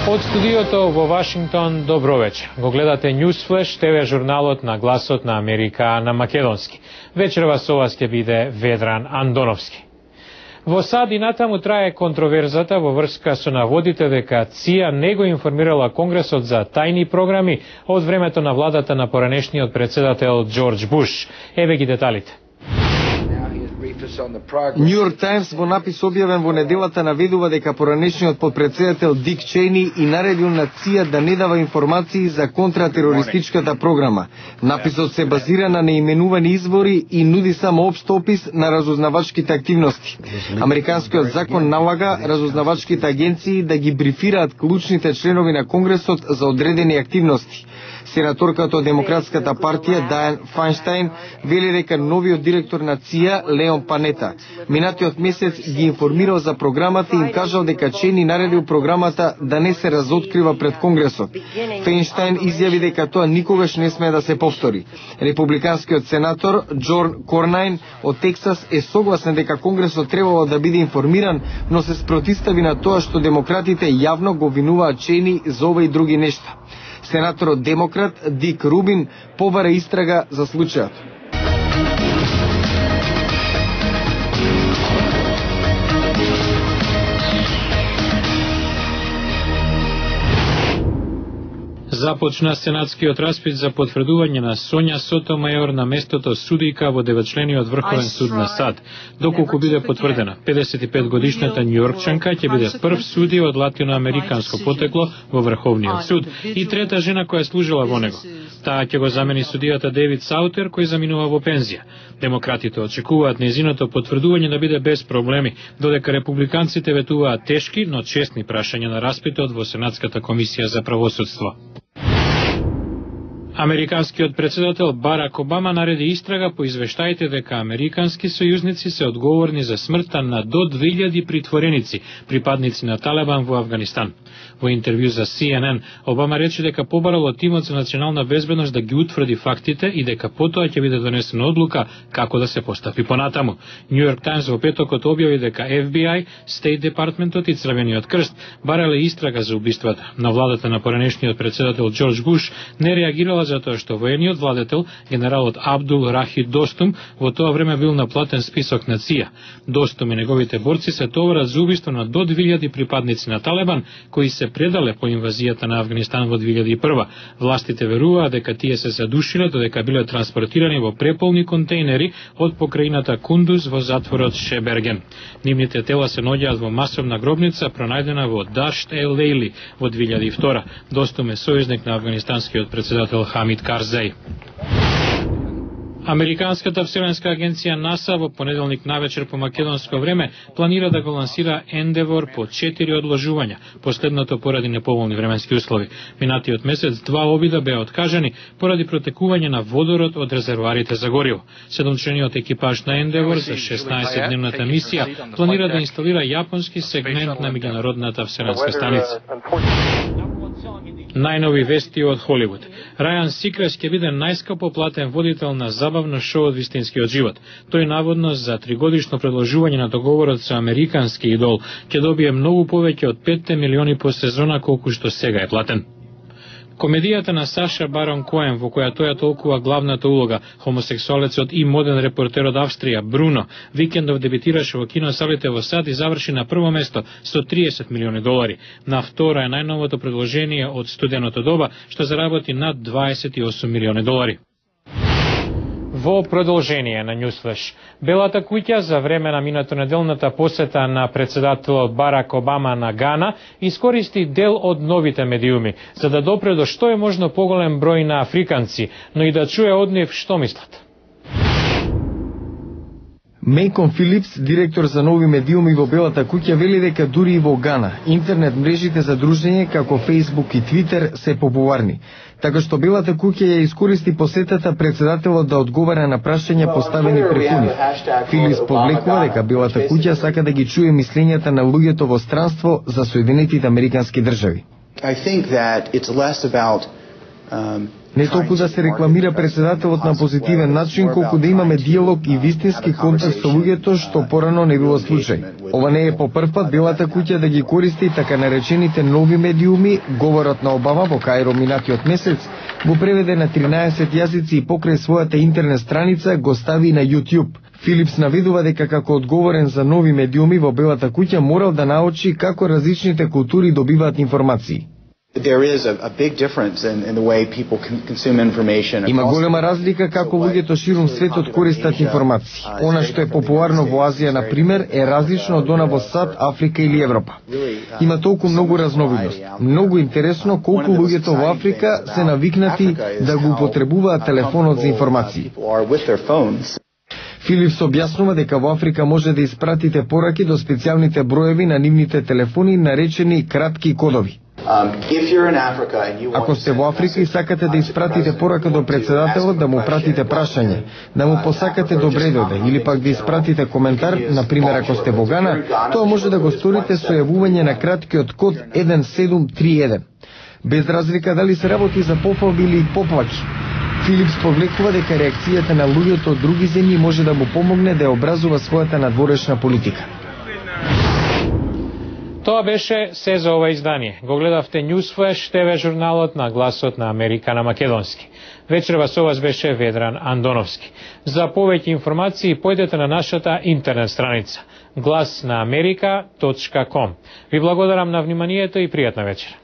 Од студиото во Вашингтон, добро вечер. Го гледате Newsflash, ТВ журналот на гласот на Америка на македонски. Вечерва со вас ќе биде Ведран Андоновски. Во САД и натаму трае контроверзата во врска со наводите дека ЦИА не го информирала Конгресот за тајни програми од времето на владата на поранешниот председател Џорџ Буш. Еве ги деталите. Нью Йорк Таймс во напис објавен во неделата наведува дека поранешниот подпредседател Дик Чейни и наредил на ЦИА да не дава информации за контратерористичката програма. Написот се базира на неименувани извори и нуди само општ опис на разузнавачките активности. Американскиот закон налага разузнавачките агенции да ги брифираат клучните членови на Конгресот за одредени активности. Сенаторката од Демократската партија Дајан Фајнштајн вели дека новиот директор на ЦИА Леон Панета минатиот месец ги информирал за програмата и им кажал дека Чейни наредил програмата да не се разоткрива пред Конгресот. Фајнштајн изјави дека тоа никогаш не смее да се повтори. Републиканскиот сенатор Џон Корнајн од Тексас е согласен дека Конгресот требало да биде информиран, но се спротивстави на тоа што демократите јавно го обвинуваат Чейни за ова и други нешта. Сенаторот демократ Дик Рубин побара истрага за случајот. Започна сенатскиот распит за потврдување на Сонја Сотомајор на местото судика во 9-члениот Врховен суд на САД. Доколку биде потврдена, 55-годишната њујоркчанка ќе биде прв судија од латиноамериканско потекло во Врховниот суд и трета жена која служила во него. Таа ќе го замени судијата Дейвид Саутер кој заминува во пензија. Демократите очекуваат нејзиното потврдување да биде без проблеми, додека републиканците ветуваат тешки, но честни прашања на распитот во Сенатската комисија за правосудство. Американскиот председател Барак Обама нареди истрага по извештаите дека американски сојузници се одговорни за смртта на до 2000 притвореници, припадници на Талебан во Авганистан. Во интервју за CNN, Обама рече дека побарал од тимот за национална безбедност да ги утврди фактите и дека потоа ќе биде донесена одлука како да се постапи понатаму. Нью Йорк Таймс во петокот објави дека FBI, Стейт департментот и Црвениот крст барале истрага за убиствата, но владата на поранешниот председател Џорџ Буш не реагирала затоа што воениот владетел, генералот Абдул Рахи Достум, во тоа време бил на платен список на ЦИА. Достум и неговите борци се товарат за убиство на до 2000 припадници на Талебан, кои се предале по инвазијата на Авганистан во 2001. Властите веруваат дека тие се задушиле додека биле транспортирани во преполни контейнери од покрајината Кундуз во затворот Шеберген. Нивните тела се наоѓаат во масовна гробница пронајдена во Дашт ел Лейли во 2002. Достум е сојузник на афганистанскиот председател Хамид Карзај. Американската вселенска агенција НАСА во понеделник навечер по македонско време планира да го лансира Ендевор по 4 одложувања, последното поради неповолни временски услови. Минатиот месец 2 обида беа откажани поради протекување на водород од резервоарите за гориво. 7-члениот екипаж на Ендевор за 16-дневната мисија планира да инсталира јапонски сегмент на меѓународната вселенска станица. Најнови вести од Холивуд. Рајан Сикрес ќе биде најскапо платен водител на забавно шоу од вистинскиот живот. Тој наводно за 3-годишно продолжување на договорот со американски идол ќе добие многу повеќе од 5 милиони по сезона колку што сега е платен. Комедијата на Саша Барон Коен, во која тој толкува главната улога, хомосексуалецот и моден репортер од Австрија, Бруно, викендов дебитираше во киносалите во САД и заврши на прво место со 30 милиони долари. На втора е најновото предложение од студеното доба, што заработи над 28 милиони долари. Во продолжение на Newsflash, Белата куќа за време на минатонеделната посета на председателот Барак Обама на Гана искористи дел од новите медиуми за да допре до што е можно поголем број на африканци, но и да чуе од нив што мислат. Мејкон Филипс, директор за нови медиуми во Белата куќа, вели дека дури и во Гана интернет мрежите за дружење како Facebook и Twitter се популарни. Така што Белата куќа ја искористи посетата председателот да одговара на прашања поставени преку нив. Филипс подлекува дека Белата куќа сака да ги чуе мислењата на луѓето во странство за Соединетите Американски држави. I think that it's less about Не толку да се рекламира председателот на позитивен начин, колку да имаме диалог и вистински контакт со луѓето, што порано не било случај. Ова не е по прв пат Белата куќа да ги користи така наречените нови медиуми. Говорот на Обама во Каиро минатиот месец го преведе на 13 јазици и покрај својата интернет страница го стави на YouTube. Филипс наведува дека како одговорен за нови медиуми во Белата куќа морал да научи како различните култури добиваат информации. Има голема разлика како луѓето ширум светот користат информации. Она што е популарно во Азија, на пример, е различно од она во САД, Африка или Европа. Има толку многу разновидност. Многу интересно колку луѓето во Африка се навикнати да го употребуваат телефонот за информации. Филипс објаснува дека во Африка може да испратите пораки до специјалните броеви на нивните телефони, наречени кратки кодови. Ако сте во Африка и сакате да испратите порака до председателот, да му пратите прашање, да му посакате добре дојде или пак да испратите коментар, например ако сте во Гана, тоа може да го сторите со јавување на краткиот код 1731. Без разлика дали се работи за пофалби или поплаки. Филипс повлекува дека реакцијата на луѓето од други земји може да му помогне да ја образува својата надворешна политика. Тоа беше се за ова издание. Го гледавте Newsflash, ТВ журналот на Гласот на Америка на македонски. Вечерва со вас беше Ведран Андоновски. За повеќе информации појдете на нашата интернет страница glasnaamerika.com. Ви благодарам на вниманието и пријатна вечер.